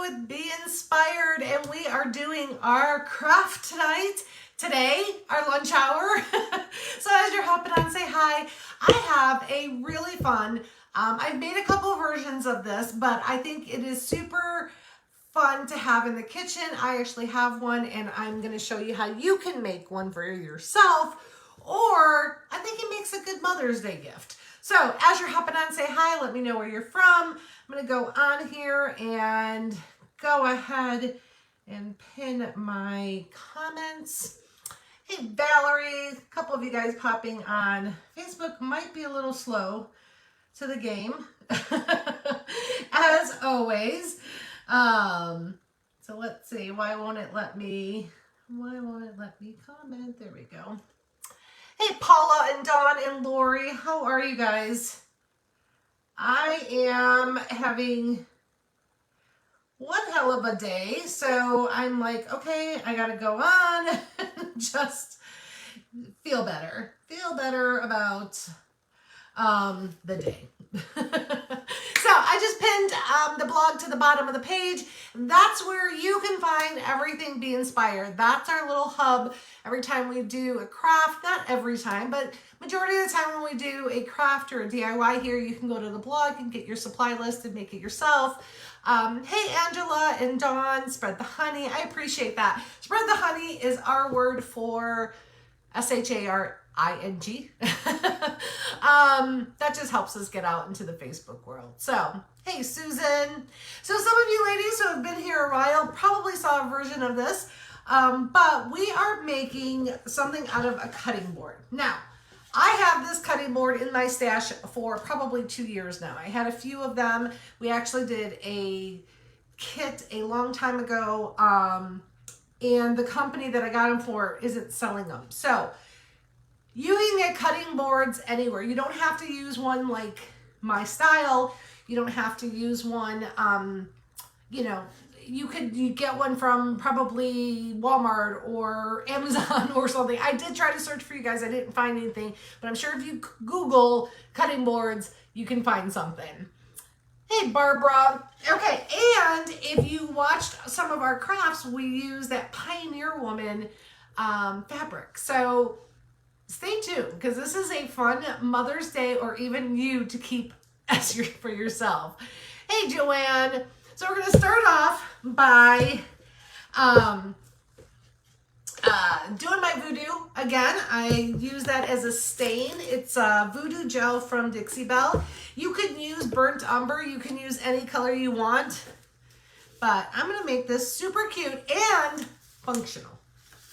with Be Inspired, and we are doing our craft today, our lunch hour. So as you're hopping on, say hi. I have a really fun, I've made a couple versions of this, but I think it is super fun to have in the kitchen. I actually have one, and I'm going to show you how you can make one for yourself, or I think it makes a good Mother's Day gift. So as you're hopping on, say hi, let me know where you're from. I'm going to go on here and go ahead and pin my comments. Hey, Valerie, a couple of you guys popping on Facebook. Might be a little slow to the game, as always. So let's see, why won't it let me comment? There we go. Hey, Paula and Dawn and Lori, how are you guys? I am having one hell of a day, so I'm like, okay, I gotta go on and just feel better about the day. So I just pinned the blog to the bottom of the page. That's where you can find everything Be Inspired. That's our little hub. Every time we do a craft, not every time, but majority of the time when we do a craft or a DIY here, you can go to the blog and get your supply list and make it yourself. Hey, Angela and Dawn, spread the honey. I appreciate that. Spread the honey is our word for SHARING. That just helps us get out into the Facebook world. So, hey, Susan. So some of you ladies who have been here a while probably saw a version of this, but we are making something out of a cutting board. Now, I have this cutting board in my stash for probably 2 years now. I had a few of them. We actually did a kit a long time ago, and the company that I got them for isn't selling them. So you can get cutting boards anywhere. You don't have to use one like my style. You don't have to use one, you get one from probably Walmart or Amazon or something. I did try to search for you guys. I didn't find anything, but I'm sure if you Google cutting boards, you can find something. Hey, Barbara. Okay, and if you watched some of our crafts, we use that Pioneer Woman fabric. So stay tuned, because this is a fun Mother's Day or even you to keep for yourself. Hey, Joanne. So we're going to start off by doing my voodoo. Again, I use that as a stain. It's voodoo gel from Dixie Belle. You could use burnt umber. You can use any color you want. But I'm going to make this super cute and functional.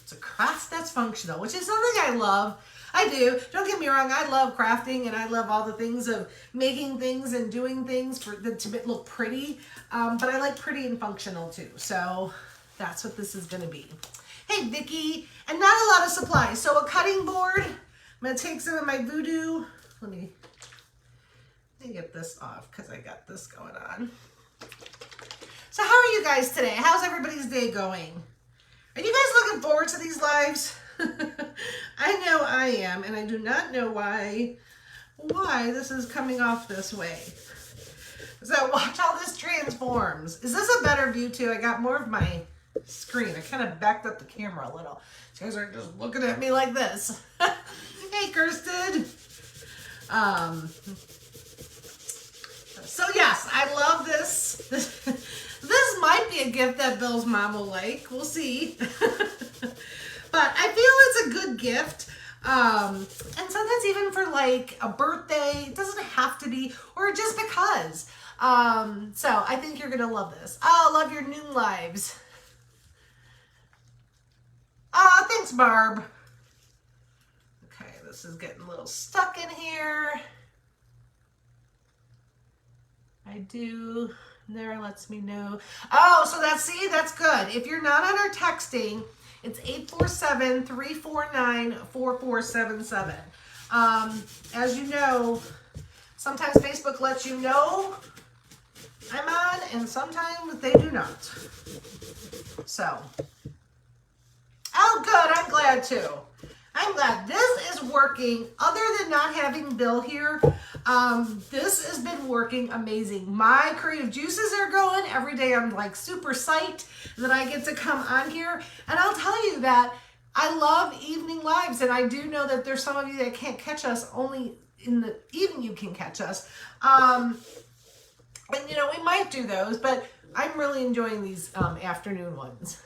It's a craft that's functional, which is something I love. I do. Don't get me wrong. I love crafting, and I love all the things of making things and doing things to look pretty. But I like pretty and functional too. So that's what this is going to be. Hey, Vicki. And not a lot of supplies. So a cutting board. I'm going to take some of my voodoo. Let me get this off because I got this going on. So how are you guys today? How's everybody's day going? Are you guys looking forward to these lives? I know I am, and I do not know why this is coming off this way. So watch how this transforms. Is this a better view too? I got more of my screen. I kind of backed up the camera a little. You guys are just looking at me like this. Hey, Kirsten. So yes, I love this. This might be a gift that Bill's mom will like. We'll see. But I feel it's a good gift. And sometimes even for like a birthday, it doesn't have to be, or just because. So I think you're going to love this. Oh, love your new lives. Oh, thanks, Barb. Okay, this is getting a little stuck in here. I do. There lets me know. Oh, so that's good. If you're not on our texting, it's 847-349-4477. As you know, sometimes Facebook lets you know I'm on, and sometimes they do not. So, oh, good. I'm glad too. I'm glad this is working. Other than not having Bill here, This has been working amazing. My creative juices are going. Every day I'm like super psyched that I get to come on here. And I'll tell you that I love evening lives, and I do know that there's some of you that can't catch us. Only in the evening you can catch us. And you know, we might do those, but I'm really enjoying these afternoon ones.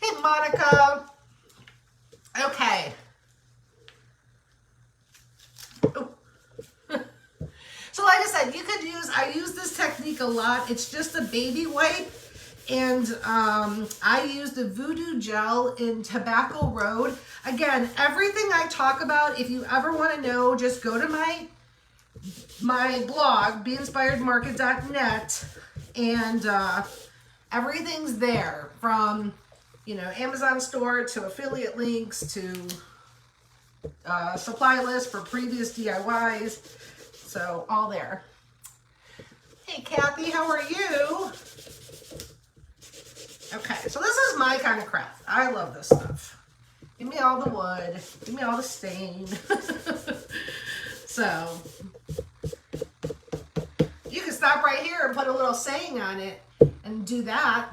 Hey, Monica. Okay. Oh. So like I said, you could use, I use this technique a lot. It's just a baby wipe. And I use the Voodoo Gel in Tobacco Road. Again, everything I talk about, if you ever want to know, just go to my blog, beinspiredmarket.net, and everything's there, from, you know, Amazon store to affiliate links to supply list for previous DIYs. So all there. Hey, Kathy, how are you? Okay, so this is my kind of craft. I love this stuff. Give me all the wood. Give me all the stain. So, you can stop right here and put a little saying on it and do that.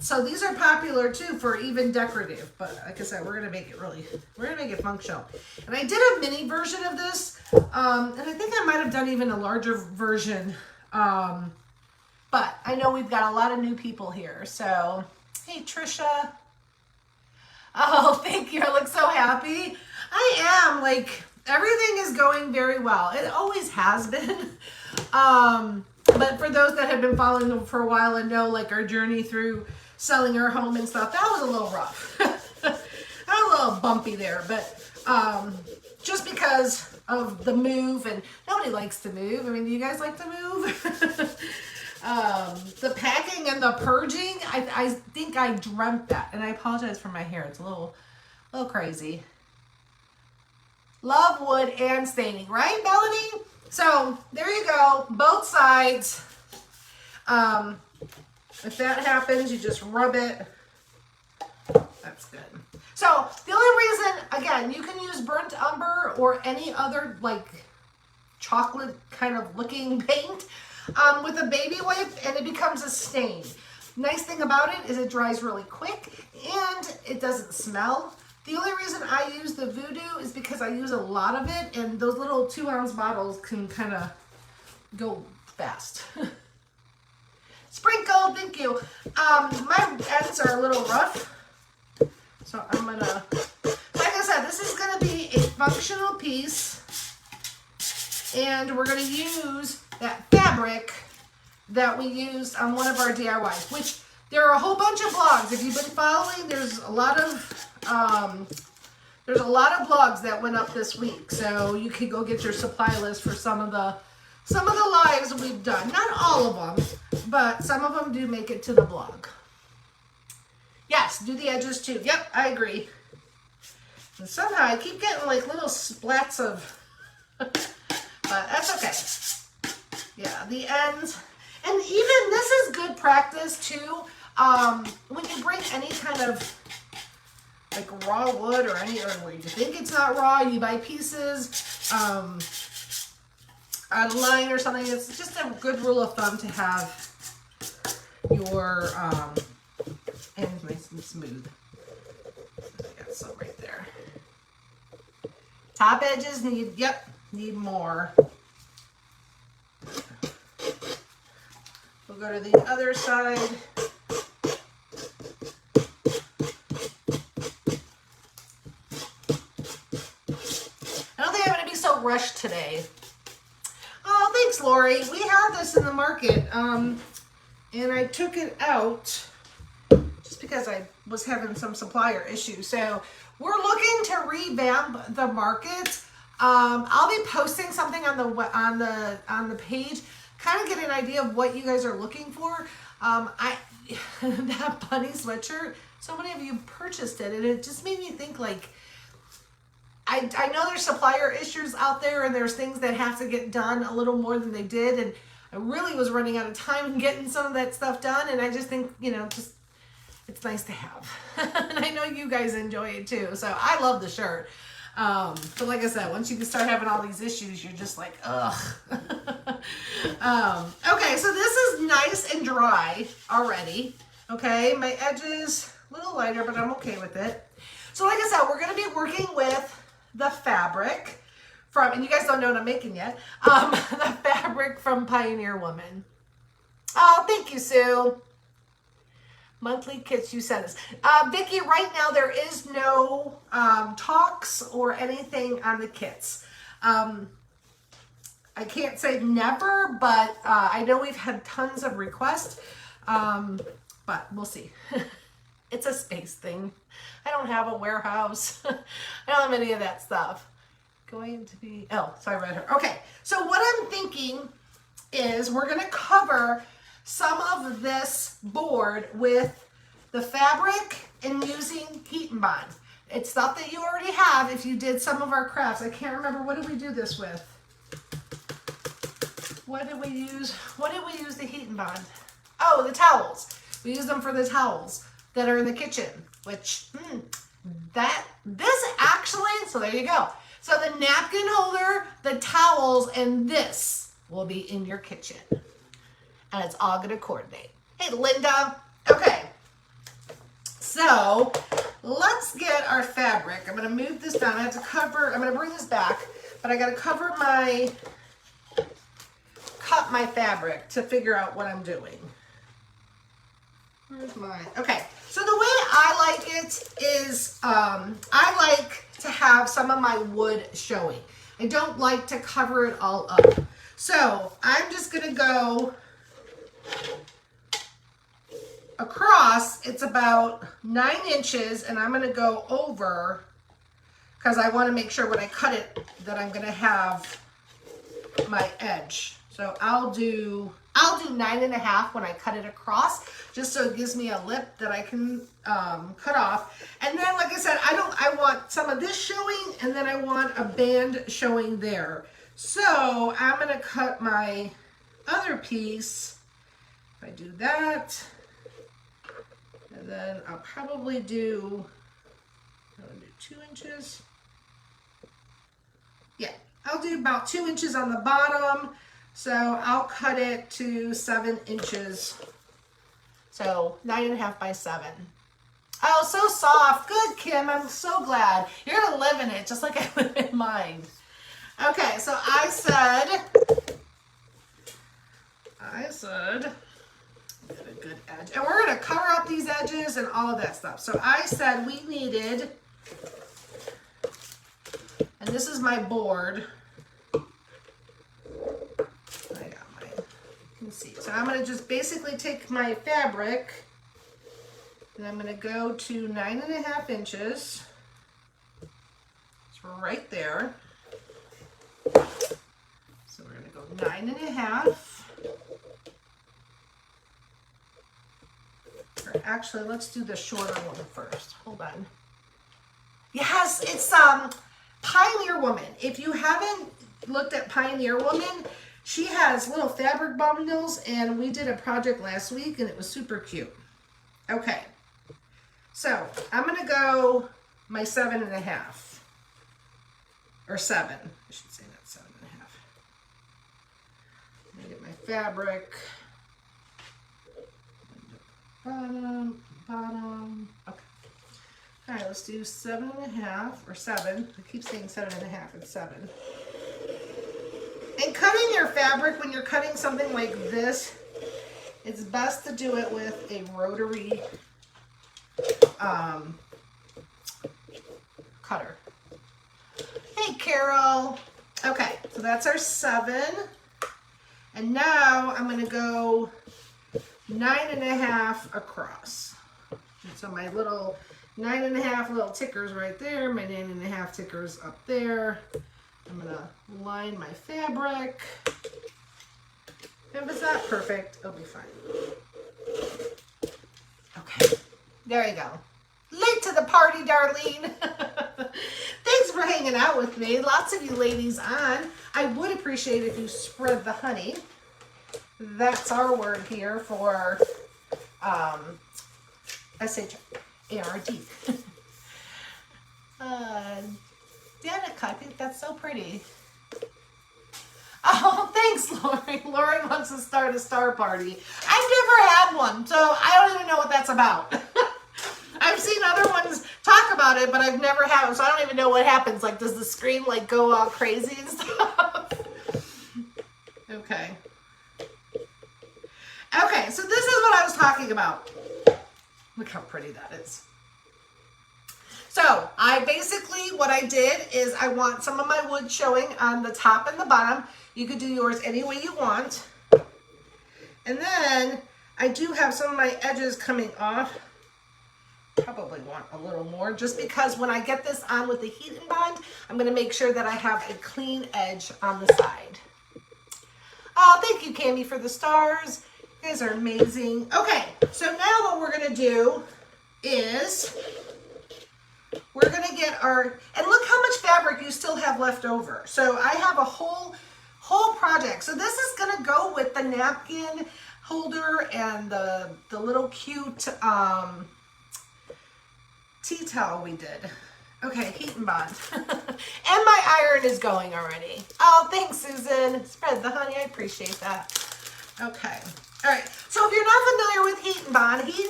So these are popular too for even decorative. But like I said, we're going to make it functional. And I did a mini version of this. And I think I might have done even a larger version. But I know we've got a lot of new people here. So, hey, Trisha. Oh, thank you. I look so happy. I am. Like, everything is going very well. It always has been. But for those that have been following them for a while and know, like, our journey through selling our home and stuff, that was a little rough. A little bumpy there. But just because of the move, and nobody likes to move. I mean, do you guys like to move? The packing and the purging, I think I dreamt that. And I apologize for my hair. It's a little crazy. Love wood and staining, right, Melanie? So there you go, both sides. If that happens, you just rub it. That's good. So the only reason, again, you can use burnt umber or any other like chocolate kind of looking paint with a baby wipe, and it becomes a stain. Nice thing about it is it dries really quick and it doesn't smell. The only reason I use the Voodoo is because I use a lot of it, and those little 2-ounce bottles can kind of go fast. Sprinkle, thank you. My ends are a little rough, so I'm gonna, like I said, this is gonna be a functional piece, and we're gonna use that fabric that we used on one of our DIYs, which there are a whole bunch of blogs. If you've been following, there's a lot of blogs that went up this week, so you can go get your supply list for some of the lives we've done. Not all of them, but some of them do make it to the blog. Yes, do the edges too. Yep, I agree. And somehow I keep getting like little splats of, but that's okay. Yeah, the ends. And even this is good practice too. When you bring any kind of like raw wood or where you think it's not raw, you buy pieces online or something. It's just a good rule of thumb to have your ends nice and smooth. I got some right there. Top edges need more. We'll go to the other side. I don't think I'm going to be so rushed today. Oh, thanks, Lori. We had this in the market, and I took it out just because I was having some supplier issues. So we're looking to revamp the market. I'll be posting something on the page, kind of get an idea of what you guys are looking for. That bunny sweatshirt, so many of you purchased it, and it just made me think, like, I know there's supplier issues out there, and there's things that have to get done a little more than they did, and I really was running out of time in getting some of that stuff done, and I just think, you know, just it's nice to have. And I know you guys enjoy it too, so I love the shirt. But like I said, once you can start having all these issues, you're just like, ugh. Okay, so this is nice and dry already. Okay, my edges a little lighter, but I'm okay with it. So like I said, we're going to be working with the fabric from, and you guys don't know what I'm making yet, the fabric from Pioneer Woman. Oh, thank you, Sue. Monthly kits you sent us. Vicki, right now there is no talks or anything on the kits. I can't say never, but I know we've had tons of requests, but we'll see. It's a space thing. I don't have a warehouse. I don't have any of that stuff. Going to be, oh, so I read her. Okay, so what I'm thinking is we're gonna cover some of this board with the fabric and using heat and bond. It's stuff that you already have if you did some of our crafts. I can't remember, what did we do this with? What did we use? What did we use the heat and bond? Oh, the towels. We use them for the towels that are in the kitchen, which, this actually, so there you go. So the napkin holder, the towels, and this will be in your kitchen. And it's all gonna coordinate. Hey, Linda. Okay. So let's get our fabric. I'm gonna move this down. I have to cover, I'm gonna bring this back, but I gotta cut my fabric to figure out what I'm doing. Where's mine? Okay, so the way I like it is, I like to have some of my wood showing. I don't like to cover it all up. So I'm just gonna go across. It's about 9 inches, and I'm gonna go over, because I wanna make sure when I cut it that I'm gonna have my edge. So I'll do 9.5 when I cut it across, just so it gives me a lip that I can cut off. And then, like I said, I want some of this showing, and then I want a band showing there. So I'm gonna cut my other piece. If I do that, and then I'll probably do 2 inches. Yeah, I'll do about 2 inches on the bottom. So I'll cut it to 7 inches. So 9.5 by 7. Oh, so soft. Good, Kim. I'm so glad. You're going to live in it just like I live in mine. Okay, so I said, get a good edge. And we're going to cover up these edges and all of that stuff. So I said we needed, and this is my board. See. So I'm going to just basically take my fabric, and I'm going to go to 9.5 inches. It's right there. So we're going to go 9.5. Or actually, let's do the shorter one first. Hold on. Yes, it's Pioneer Woman. If you haven't looked at Pioneer Woman, she has little fabric bundles, and we did a project last week, and it was super cute. Okay, so I'm gonna go my 7.5, or 7, I should say, not 7.5. I'm gonna get my fabric, bottom, okay. All right, let's do 7.5, or 7, I keep saying 7.5, it's 7. And cutting your fabric, when you're cutting something like this, it's best to do it with a rotary cutter. Hey, Carol. Okay, so that's our 7. And now I'm going to go 9.5 across. And so my little 9.5 little tickers right there, my 9.5 tickers up there. I'm gonna line my fabric. If it's not perfect, it'll be fine. Okay, there you go. Late to the party, Darlene. Thanks for hanging out with me. Lots of you ladies on. I would appreciate it if you spread the honey. That's our word here for SHARD. Danica, I think that's so pretty. Oh, thanks, Lori. Lori wants to start a star party. I've never had one, so I don't even know what that's about. I've seen other ones talk about it, but I've never had one, so I don't even know what happens. Like, does the screen, like, go all crazy and stuff? Okay. Okay, so this is what I was talking about. Look how pretty that is. So I basically, what I did is I want some of my wood showing on the top and the bottom. You could do yours any way you want. And then I do have some of my edges coming off. Probably want a little more just because when I get this on with the heat and bond, I'm going to make sure that I have a clean edge on the side. Oh, thank you, Cami, for the stars. You guys are amazing. Okay, so now what we're going to do is we're going to get our, and look how much fabric you still have left over. So I have a whole project. So this is going to go with the napkin holder and the little cute tea towel we did. Okay, heat and bond. And my iron is going already. Oh, thanks, Susan. Spread the honey. I appreciate that. Okay. All right. So if you're not familiar with heat and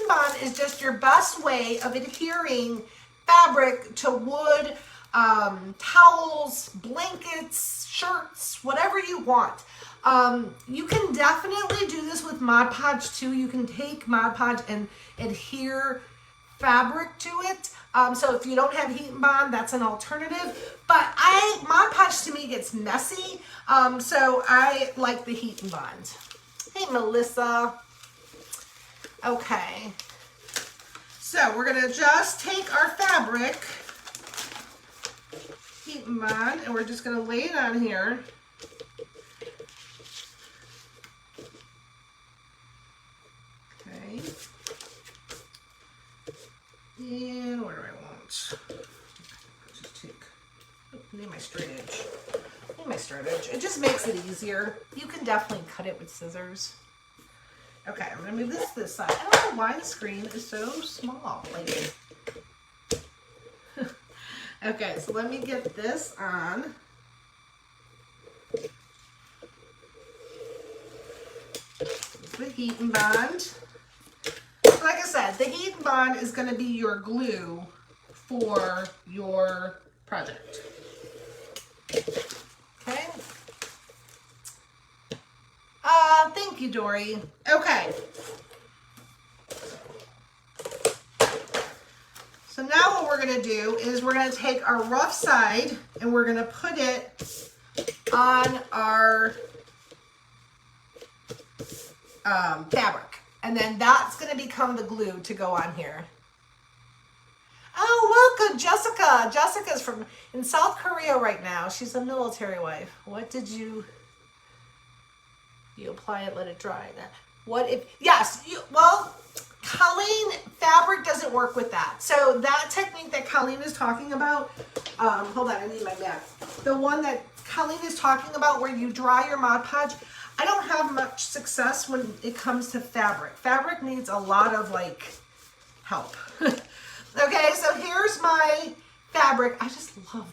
bond is just your best way of adhering fabric to wood, towels, blankets, shirts, whatever you want. You can definitely do this with Mod Podge too. You can take Mod Podge and adhere fabric to it. So if you don't have heat and bond, that's an alternative. But Mod Podge to me gets messy. So I like the heat and bond. Hey, Melissa. Okay. So we're gonna just take our fabric, heat and bond, and we're just gonna lay it on here. Okay. And what do I want? Just take, I need my straight edge. I need my straight edge. It just makes it easier. You can definitely cut it with scissors. Okay, I'm gonna move this side. I don't know why the screen is so small. Like, okay, so let me get this on. The heat and bond. Like I said, the heat and bond is going to be your glue for your project. Okay. Thank you, Dory. Okay. So now what we're going to do is we're going to take our rough side and we're going to put it on our fabric. And then that's going to become the glue to go on here. Oh, welcome, Jessica. Jessica's in South Korea right now. She's a military wife. What did you apply it, let it dry? What if, yes, well, Colleen, fabric doesn't work with that. So that technique that Colleen is talking about, hold on, I need my mat. The one that Colleen is talking about where you dry your Mod Podge, I don't have much success when it comes to fabric. Fabric needs a lot of like help. Okay, so here's my fabric. I just love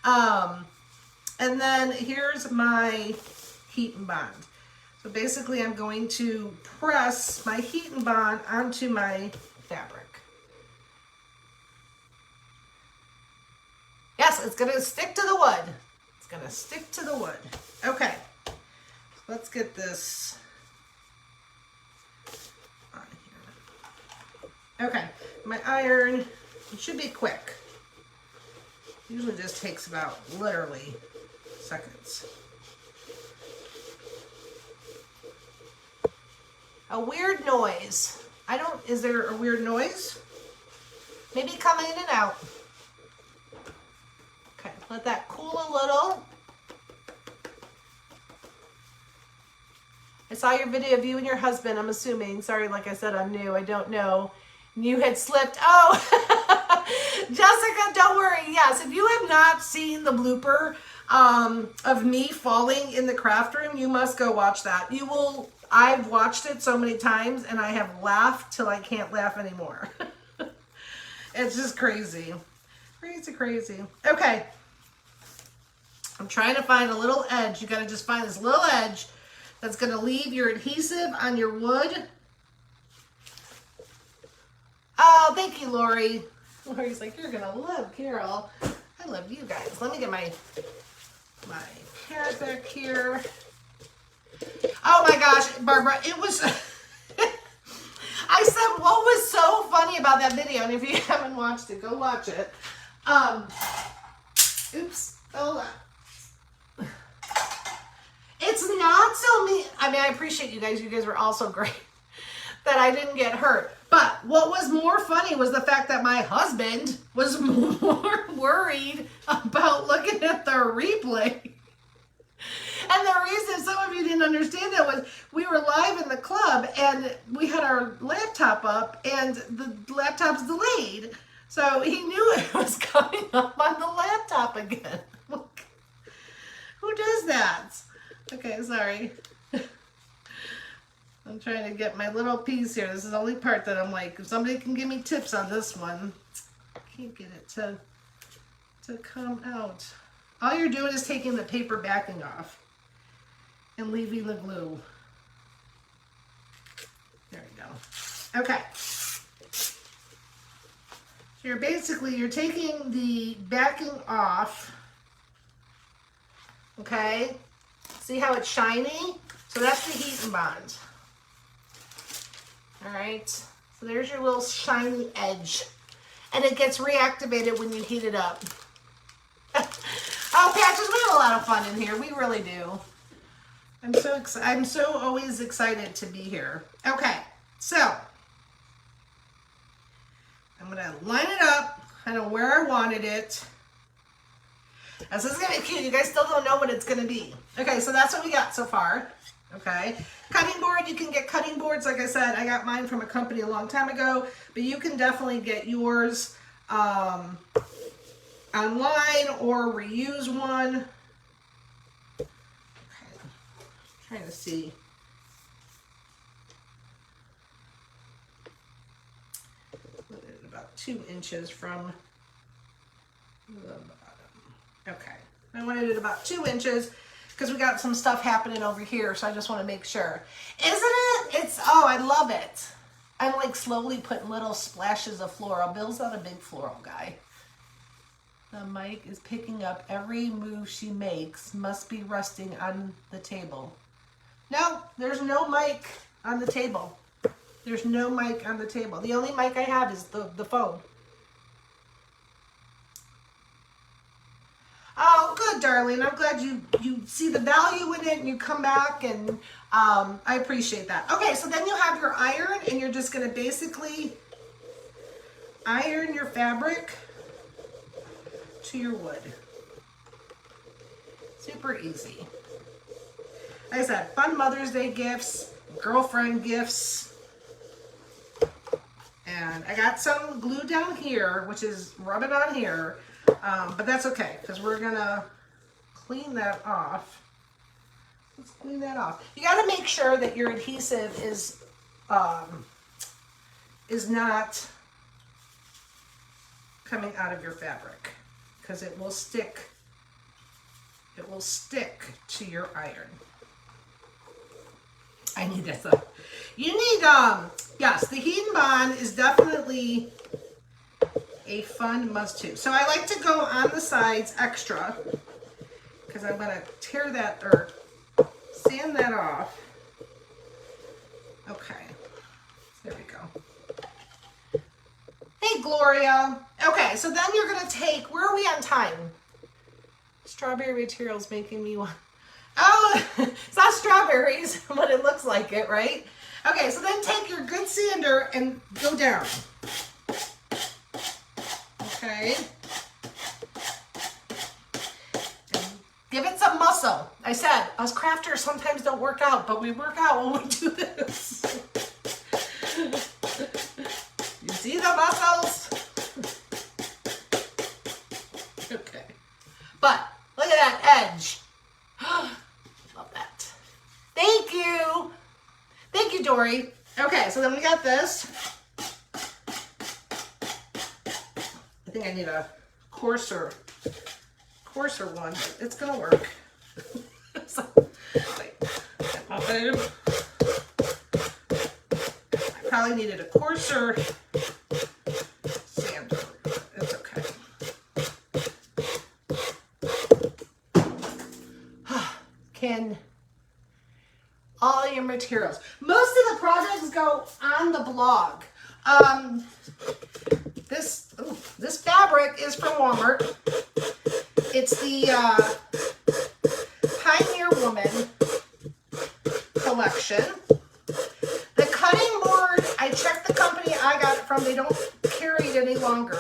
that. And then here's my heat and bond. So basically I'm going to press my heat and bond onto my fabric. Yes, it's gonna stick to the wood. It's gonna stick to the wood. Okay. Let's get this on here. Okay, my iron, it should be quick. Usually just takes about literally seconds. A weird noise. Is there a weird noise? Maybe coming in and out. Okay, let that cool a little. I saw your video of you and your husband, I'm assuming. Sorry, like I said, I'm new. I don't know. You had slipped. Oh, Jessica, don't worry. Yes, if you have not seen the blooper of me falling in the craft room, you must go watch that. You will. I've watched it so many times and I have laughed till I can't laugh anymore. It's just crazy. Crazy, crazy. Okay. I'm trying to find a little edge. You gotta just find this little edge that's gonna leave your adhesive on your wood. Oh, thank you, Lori. Lori's like, you're gonna love Carol. I love you guys. Let me get my pad back here. Oh my gosh, Barbara, it was, I said, what was so funny about that video? And if you haven't watched it, go watch it. Oops, hold on. It's not so mean. I mean, I appreciate you guys. You guys were all so great that I didn't get hurt. But what was more funny was the fact that my husband was more worried about looking at the replay. And the reason some of you didn't understand that was we were live in the club and we had our laptop up and the laptop's delayed. So he knew it was coming up on the laptop again. Who does that? Okay, sorry. I'm trying to get my little piece here. This is the only part that I'm like, if somebody can give me tips on this one. I can't get it to come out. All you're doing is taking the paper backing off and leaving the glue. There we go. Okay. So you're taking the backing off. Okay. See how it's shiny? So that's the heat and bond. All right. So there's your little shiny edge. And it gets reactivated when you heat it up. Oh, Patches, we have a lot of fun in here. We really do. I'm so always excited to be here. Okay, so I'm gonna line it up kind of where I wanted it. This is gonna be cute. You guys still don't know what it's gonna be. Okay, so that's what we got so far. Okay, cutting board. You can get cutting boards. Like I said, I got mine from a company a long time ago, but you can definitely get yours online or reuse one. Okay. Trying to see. About 2 inches from the bottom. Okay. I wanted it about 2 inches because we got some stuff happening over here, so I just want to make sure. Isn't it? It's, oh, I love it. I'm like slowly putting little splashes of floral. Bill's not a big floral guy. The mic is picking up every move she makes. Must be resting on the table. No, there's no mic on the table. There's no mic on the table. The only mic I have is the phone. Oh, good, darling. I'm glad you see the value in it and you come back, and I appreciate that. Okay, so then you have your iron, and you're just going to basically iron your fabric to your wood. Super easy. Like I said, fun Mother's Day gifts, girlfriend gifts. And I got some glue down here, which is rubbing on here, but that's okay because we're gonna clean that off. Let's clean that off. You got to make sure that your adhesive is not coming out of your fabric, because it will stick. It will stick to your iron. I need this up. You need, yes, the heat and bond is definitely a fun must too. So I like to go on the sides extra because I'm gonna tear that or sand that off. Okay, there we go. Hey, Gloria. Okay, so then you're gonna take, where are we on time? Strawberry material's making me want, oh, it's not strawberries, but it looks like it, right? Okay, so then take your good sander and go down. Okay. And give it some muscle. I said, us crafters sometimes don't work out, but we work out when we do this. You see the muscles? Okay. But look at that edge. Love that. Thank you. Thank you, Dory. Okay, so then we got this. I think I need a coarser one. It's gonna work. So, wait, I probably needed a coarser sander. It's okay. Can all your materials. Most of the projects go on the blog. This fabric is from Walmart. It's the Pioneer Woman collection. The cutting board, I checked the company I got it from. They don't carry it any longer.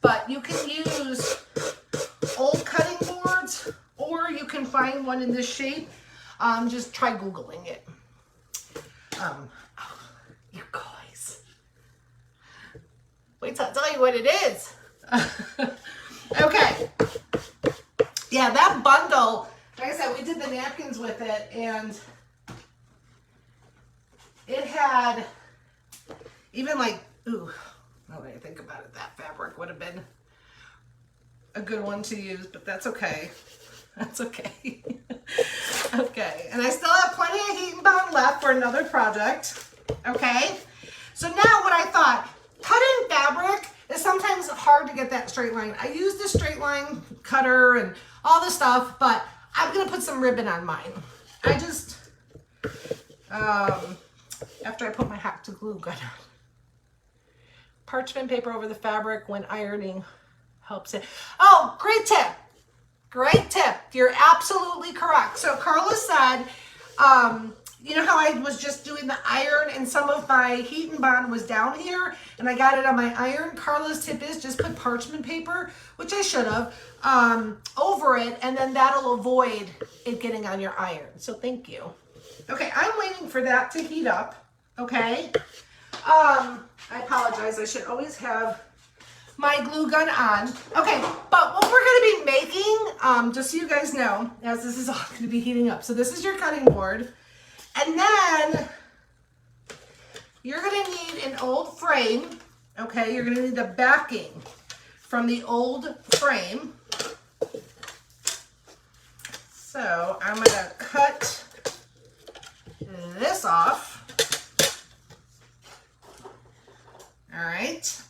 But you can use old cutting boards, or you can find one in this shape. Just try Googling it. You guys. Wait till I tell you what it is. Okay. Yeah, that bundle, like I said, we did the napkins with it, and it had even like, ooh, now that I think about it, that fabric would have been a good one to use, but that's okay. That's okay. Okay, and I still have plenty of heat and bond left for another project. Okay, so now what I thought, cutting fabric is sometimes hard to get that straight line. I use the straight line cutter and all this stuff, but I'm gonna put some ribbon on mine. I just, after I put my hot glue gun on, parchment paper over the fabric when ironing helps it. Oh, great tip. Great tip. You're absolutely correct. So Carla said, you know how I was just doing the iron and some of my heat and bond was down here and I got it on my iron? Carla's tip is just put parchment paper, which I should have, over it, and then that'll avoid it getting on your iron. So thank you. Okay, I'm waiting for that to heat up. Okay. I apologize. I should always have my glue gun on. Okay, but what we're going to be making, just so you guys know, as this is all going to be heating up. So this is your cutting board. And then you're going to need an old frame. Okay, you're going to need the backing from the old frame. So I'm going to cut this off. All right.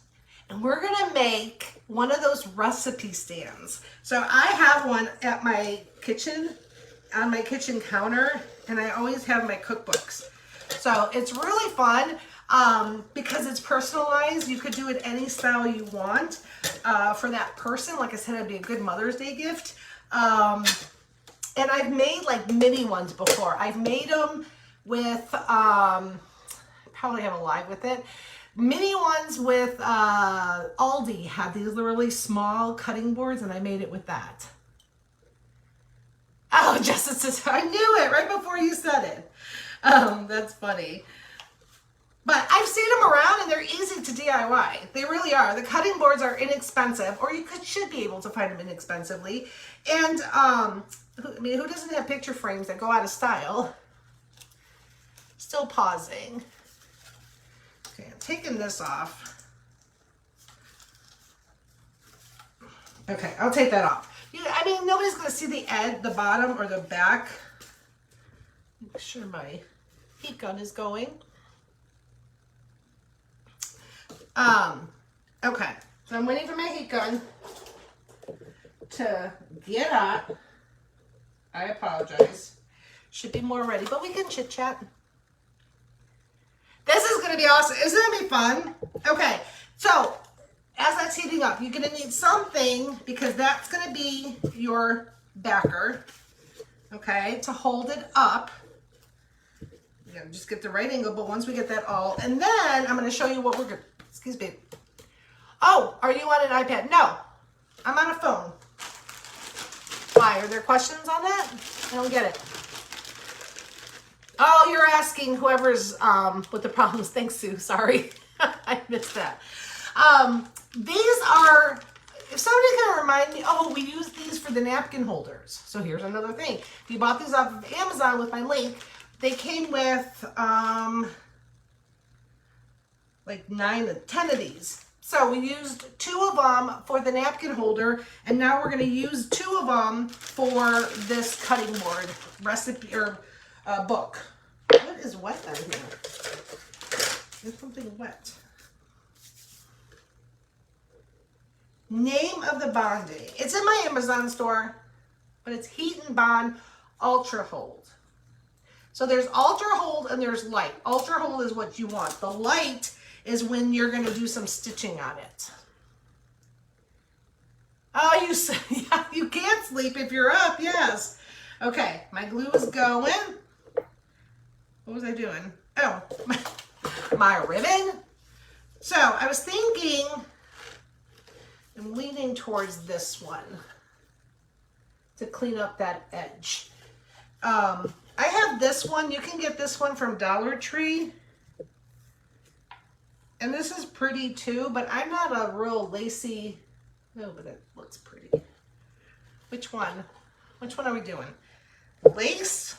And we're gonna make one of those recipe stands. So I have one at my kitchen, on my kitchen counter, and I always have my cookbooks. So it's really fun because it's personalized. You could do it any style you want for that person. Like I said, it'd be a good Mother's Day gift. And I've made like mini ones before. I've made them with, probably have a live with it. Mini ones with Aldi had these really small cutting boards, and I made it with that. Oh, Justice, I knew it right before you said it. That's funny. But I've seen them around, and they're easy to DIY. They really are. The cutting boards are inexpensive, or you should be able to find them inexpensively. And I mean, who doesn't have picture frames that go out of style? Still pausing. Okay, I'm taking this off. Okay, I'll take that off. I mean, nobody's going to see the edge, the bottom, or the back. Make sure my heat gun is going. Okay, so I'm waiting for my heat gun to get hot. I apologize. Should be more ready, but we can chit chat. This is going to be awesome. Isn't it going to be fun? Okay, so as that's heating up, you're going to need something, because that's going to be your backer, okay, to hold it up. You got to just get the right angle, but once we get that all, and then I'm going to show you what we're going to, excuse me. Oh, are you on an iPad? No, I'm on a phone. Why? Are there questions on that? I don't get it. Oh, you're asking whoever's with the problems. Thanks, Sue. Sorry. I missed that. These are, if somebody can remind me, oh, we use these for the napkin holders. So here's another thing. If you bought these off of Amazon with my link, they came with like 9 to 10 of these. So we used 2 of them for the napkin holder, and now we're going to use 2 of them for this cutting board recipe or book. What is wet down here? There's something wet. Name of the bonding. It's in my Amazon store, but it's Heat and Bond Ultra Hold. So there's Ultra Hold and there's Light. Ultra Hold is what you want. The Light is when you're going to do some stitching on it. Oh, yeah, you can't sleep if you're up, yes. Okay, my glue is going. What was I doing? Oh, my ribbon. So I was thinking, I'm leaning towards this one to clean up that edge. I have this one. You can get this one from Dollar Tree. And this is pretty too, but I'm not a real lacy. No, but it looks pretty. Which one? Which one are we doing? Lace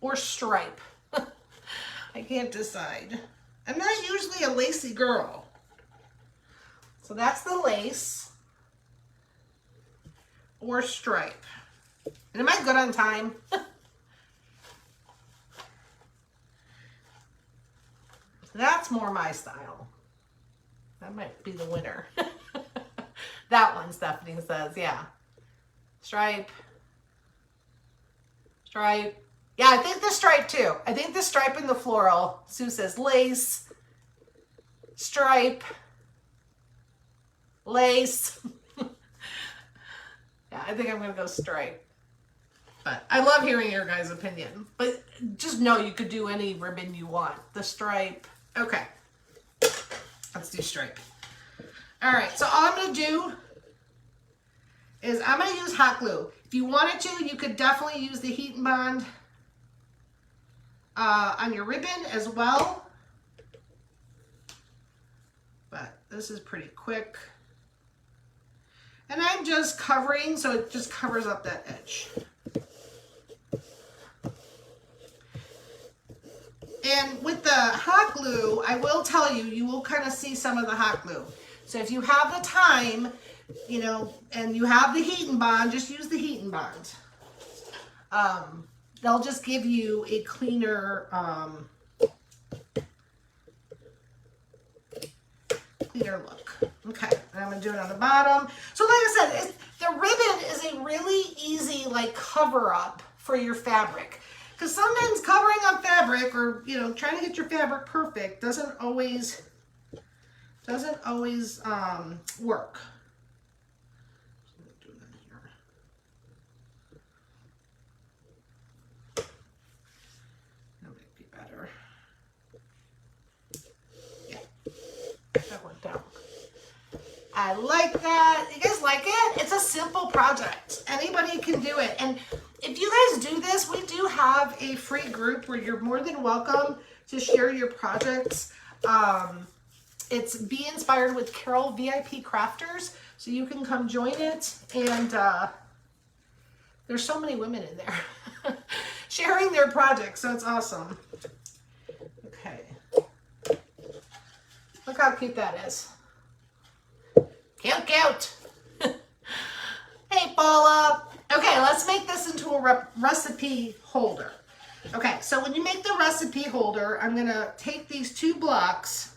or stripe? I can't decide. I'm not usually a lacy girl. So that's the lace or stripe. And am I good on time? That's more my style. That might be the winner. That one, Stephanie says, yeah. Stripe. Stripe. Yeah, I think the stripe too. I think the stripe and the floral. Sue says lace. Stripe. Lace. Yeah, I think I'm going to go stripe. But I love hearing your guys' opinion. But just know you could do any ribbon you want. The stripe. Okay. Let's do stripe. All right, so all I'm going to do is I'm going to use hot glue. If you wanted to, you could definitely use the Heat and Bond on your ribbon as well. But this is pretty quick. And I'm just covering, so it just covers up that edge. And with the hot glue, I will tell you, you will kind of see some of the hot glue. So if you have the time, you know, and you have the Heat and Bond, just use the Heat and Bond. They'll just give you a cleaner, look. Okay, and I'm gonna do it on the bottom. So like I said, the ribbon is a really easy like cover up for your fabric. Because sometimes covering up fabric or, you know, trying to get your fabric perfect doesn't always work. Do that here. That might be better. Yeah, that worked out. I like that. You guys like it? It's a simple project. Anybody can do it. And if you guys do this, we do have a free group where you're more than welcome to share your projects. It's Be Inspired with Carol VIP Crafters. So you can come join it. And there's so many women in there sharing their projects. So it's awesome. Okay. Look how cute that is. Cute, cute. Hey, Paula. Okay, let's make this into a recipe holder. Okay, so when you make the recipe holder, I'm going to take these 2 blocks,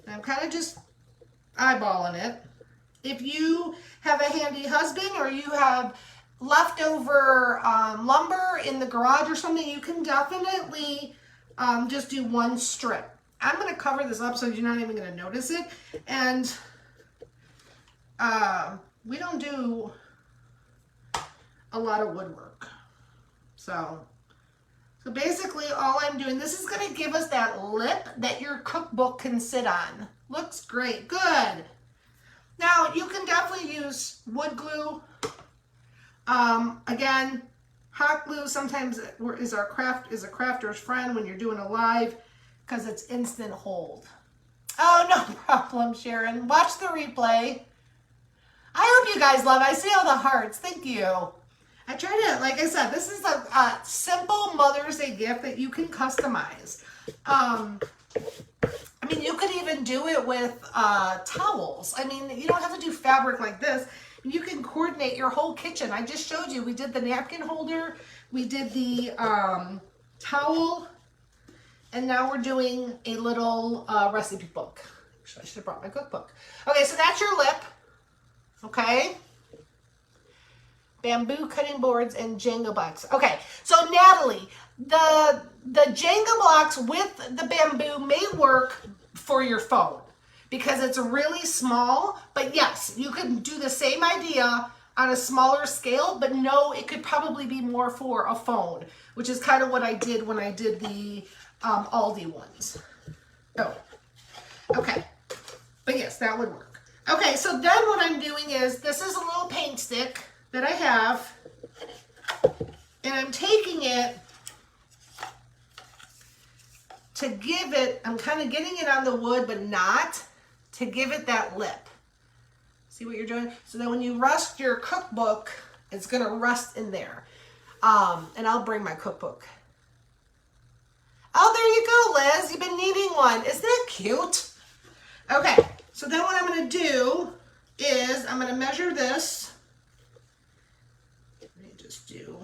and I'm kind of just eyeballing it. If you have a handy husband or you have leftover lumber in the garage or something, you can definitely just do 1 strip. I'm going to cover this up so you're not even going to notice it. And we don't do a lot of woodwork. So basically all I'm doing, this is going to give us that lip that your cookbook can sit on. Looks great. Good. Now you can definitely use wood glue. Again, hot glue sometimes is a crafter's friend when you're doing a live because it's instant hold. Oh, no problem, Sharon. Watch the replay. I hope you guys love it. I see all the hearts. Thank you. I try to, like I said, this is a simple Mother's Day gift that you can customize. I'm I mean, you could even do it with towels. I mean, you don't have to do fabric like this. You can coordinate your whole kitchen. I just showed you. We did the napkin holder. We did the towel. And now we're doing a little recipe book. Actually, I should have brought my cookbook. Okay, so that's your lip. Okay. Bamboo cutting boards and Jenga blocks. Okay, so Natalie, the Jenga blocks with the bamboo may work for your phone because it's really small, but yes, you can do the same idea on a smaller scale, but no, it could probably be more for a phone, which is kind of what I did when I did the Aldi ones. Oh, okay, but yes, that would work. Okay, so then what I'm doing is, this is a little paint stick that I have, and I'm taking it to give it, I'm kind of getting it on the wood, but not to give it that lip. See what you're doing? So then when you rust your cookbook, it's gonna rust in there. And I'll bring my cookbook. Oh, there you go, Liz. You've been needing one. Isn't that cute? Okay, so then what I'm gonna do is I'm gonna measure this. Let me just do.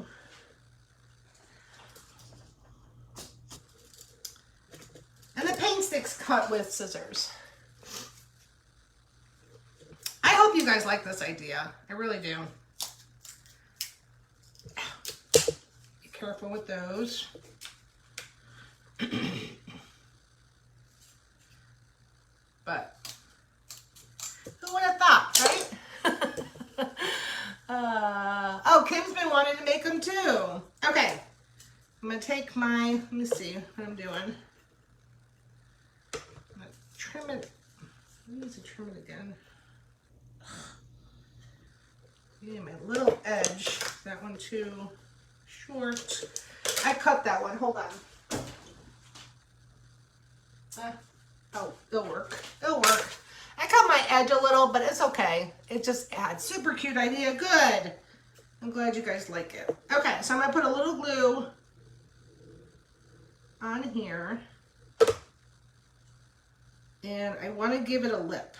And the paint stick's cut with scissors. I hope you guys like this idea. I really do. Be careful with those. But who would have thought, right? Oh, Kim's been wanting to make them too. Okay, I'm gonna take my, let me see what I'm doing. I'm gonna trim it. I need to trim it again. Yeah, my little edge. That one too short. I cut that one. Hold on. Oh, it'll work. It'll work. I cut my edge a little, but it's okay. It just adds. Super cute idea. Good. I'm glad you guys like it. Okay, so I'm going to put a little glue on here. And I want to give it a lip.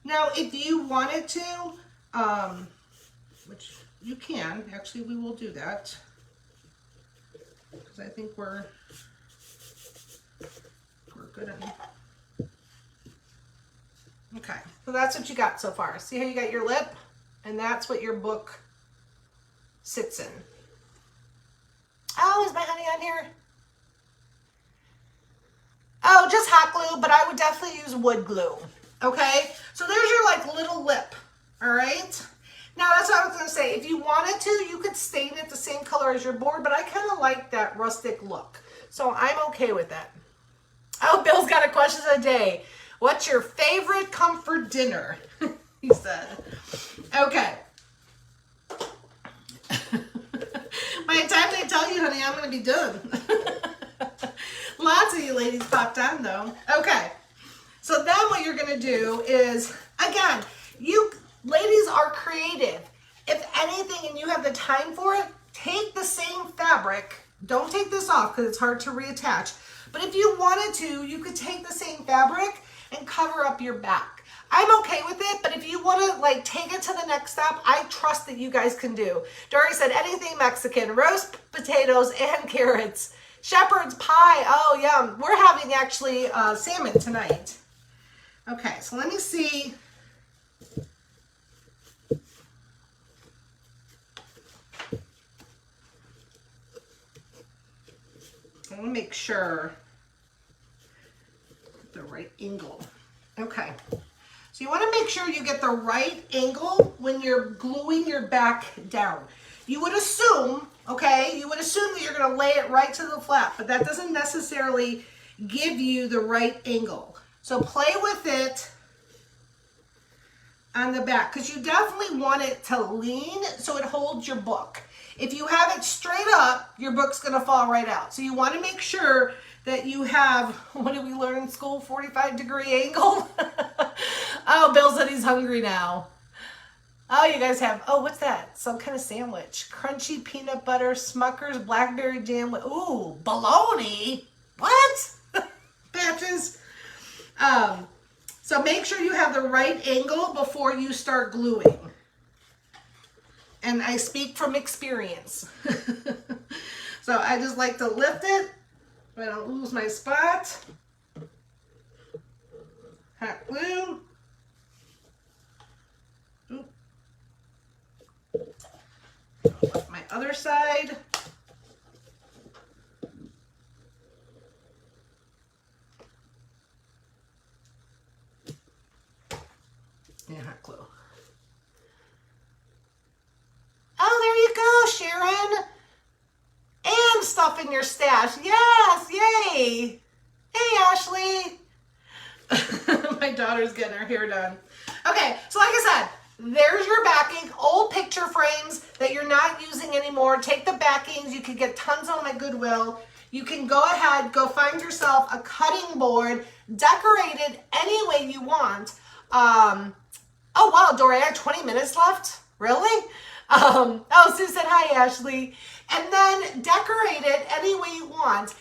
Now, if you wanted to, which you can, actually we will do that. Because I think we're good on. Okay, so that's what you got so far. See how you got your lip? And that's what your book sits in. Oh, is my honey on here? Oh, just hot glue, but I would definitely use wood glue. Okay, so there's your like little lip. All right. Now that's what I was gonna say. If you wanted to, you could stain it the same color as your board, but I kind of like that rustic look. So I'm okay with that. Oh, Bill's got a question of the day. What's your favorite comfort dinner? He said. Okay. By the time they tell you, honey, I'm gonna be done. Lots of you ladies popped on though. Okay. So then what you're gonna do is, again, you ladies are creative. If anything, and you have the time for it, take the same fabric. Don't take this off because it's hard to reattach. But if you wanted to, you could take the same fabric and cover up your back. I'm okay with it, but if you want to like take it to the next step, I trust that you guys can do. Dory said anything Mexican, roast potatoes and carrots. Shepherd's pie, oh yum. We're having actually salmon tonight. Okay, so let me see. I want to make sure the right angle. Okay, so you want to make sure you get the right angle when you're gluing your back down. You would assume, okay, you would assume that you're going to lay it right to the flat, but that doesn't necessarily give you the right angle. So play with it on the back because you definitely want it to lean so it holds your book. If you have it straight up, your book's going to fall right out. So you want to make sure that you have, what did we learn in school, 45-degree angle? Oh, Bill said he's hungry now. Oh, you guys have, oh, what's that? Some kind of sandwich. Crunchy peanut butter, Smucker's blackberry jam with, ooh, bologna. What? So make sure you have the right angle before you start gluing. And I speak from experience. So I just like to lift it. I don't lose my spot. Hot glue. My other side. And hot glue. Oh, there you go, Sharon. And stuff in your stash. Yes, yay. Hey, Ashley. My daughter's getting her hair done. Okay, so like I said, there's your backing, old picture frames that you're not using anymore. Take the backings. You can get tons on my Goodwill. You can go ahead, go find yourself a cutting board, decorate it any way you want. Oh, wow, Dora, I have 20 minutes left? Really? Oh, Sue said, hi, Ashley. And then decorate it any way you want.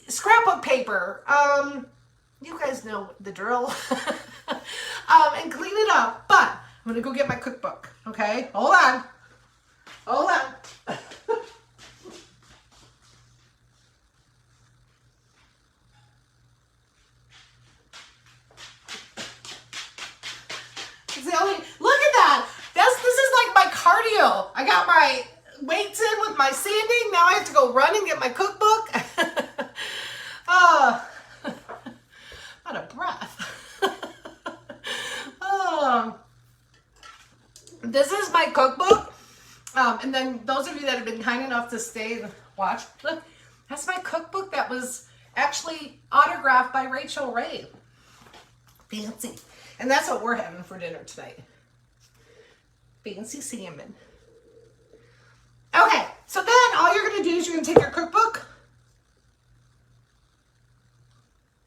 Scrapbook paper. You guys know the drill. And clean it up. But I'm going to go get my cookbook. Okay? Hold on. Hold on. It's the only, look at that. This is like my cardio. I got my weights in with my sanding. Now I have to go run and get my cookbook. Oh, out of breath. Oh, this is my cookbook. And then those of you that have been kind enough to stay and watch, look, that's my cookbook that was actually autographed by Rachel Ray. Fancy. And that's what we're having for dinner tonight. Fancy salmon. Okay, so then all you're going to do is you're going to take your cookbook.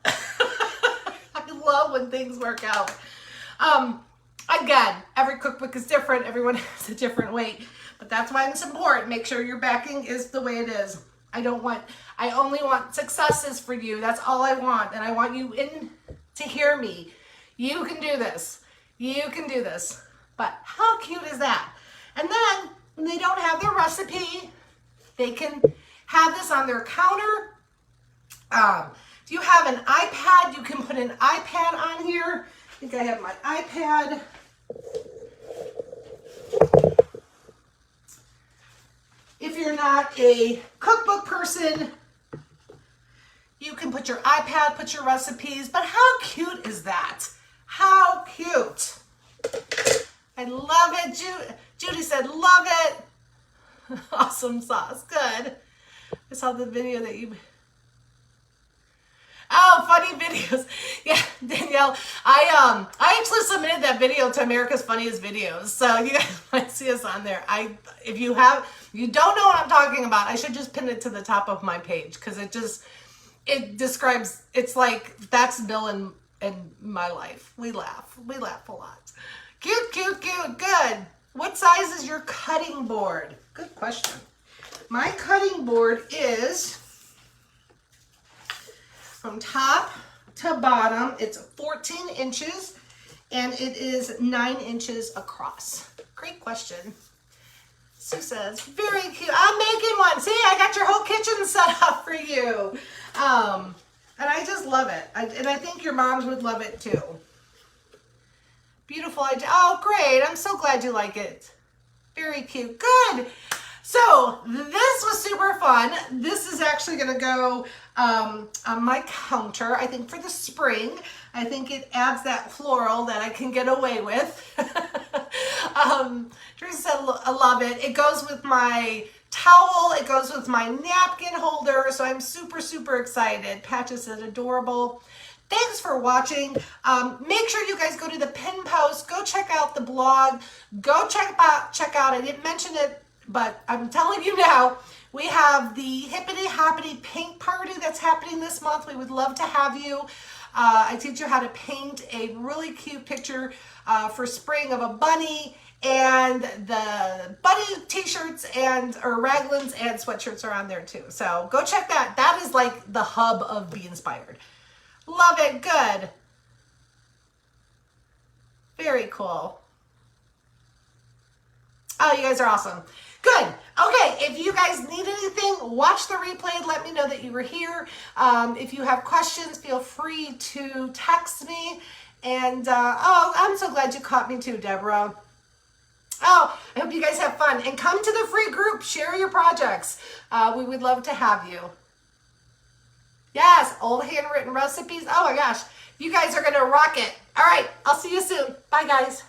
I love when things work out. Again, every cookbook is different. Everyone has a different weight. But that's why it's important. Make sure your backing is the way it is. I only want successes for you. That's all I want. And I want you in to hear me. You can do this. You can do this. But how cute is that? And then when they don't have their recipe, they can have this on their counter. If you have an iPad, you can put an iPad on here. I think I have my iPad. If you're not a cookbook person, you can put your iPad, put your recipes. But how cute is that? How cute. I love it. Judy said, love it. Awesome sauce. Good. I saw the video that you... Oh, funny videos. Yeah, Danielle. I actually submitted that video to America's Funniest Videos. So you guys might see us on there. If you don't know what I'm talking about, I should just pin it to the top of my page because it describes, it's like, that's Bill and my life. We laugh a lot. Cute, cute, cute. Good. What size is your cutting board? Good question. My cutting board is from top to bottom. It's 14 inches and it is 9 inches across. Great question. Sue says, very cute. I'm making one. See, I got your whole kitchen set up for you. And I just love it. And I think your moms would love it too. Beautiful idea. Oh, great. I'm so glad you like it. Very cute. Good. So this was super fun. This is actually going to go on my counter, I think, for the spring. I think it adds that floral that I can get away with. Teresa said, I love it. It goes with my towel. It goes with my napkin holder. So I'm super, super excited. Patches said adorable. Thanks for watching. Make sure you guys go to the pin post. Go check out the blog. Go check out, I didn't mention it, but I'm telling you now, we have the Hippity Hoppity Paint Party that's happening this month. We would love to have you. I teach you how to paint a really cute picture for spring of a bunny, and the bunny t-shirts or raglans and sweatshirts are on there too. So go check that. That is like the hub of Be Inspired. Love it. Good. Very cool. Oh, you guys are awesome. Good. Okay, if you guys need anything, watch the replay. Let me know that you were here. If you have questions, feel free to text me. And, oh, I'm so glad you caught me too, Deborah. Oh, I hope you guys have fun. And come to the free group. Share your projects. We would love to have you. Yes, old handwritten recipes. Oh my gosh, you guys are going to rock it. All right, I'll see you soon. Bye, guys.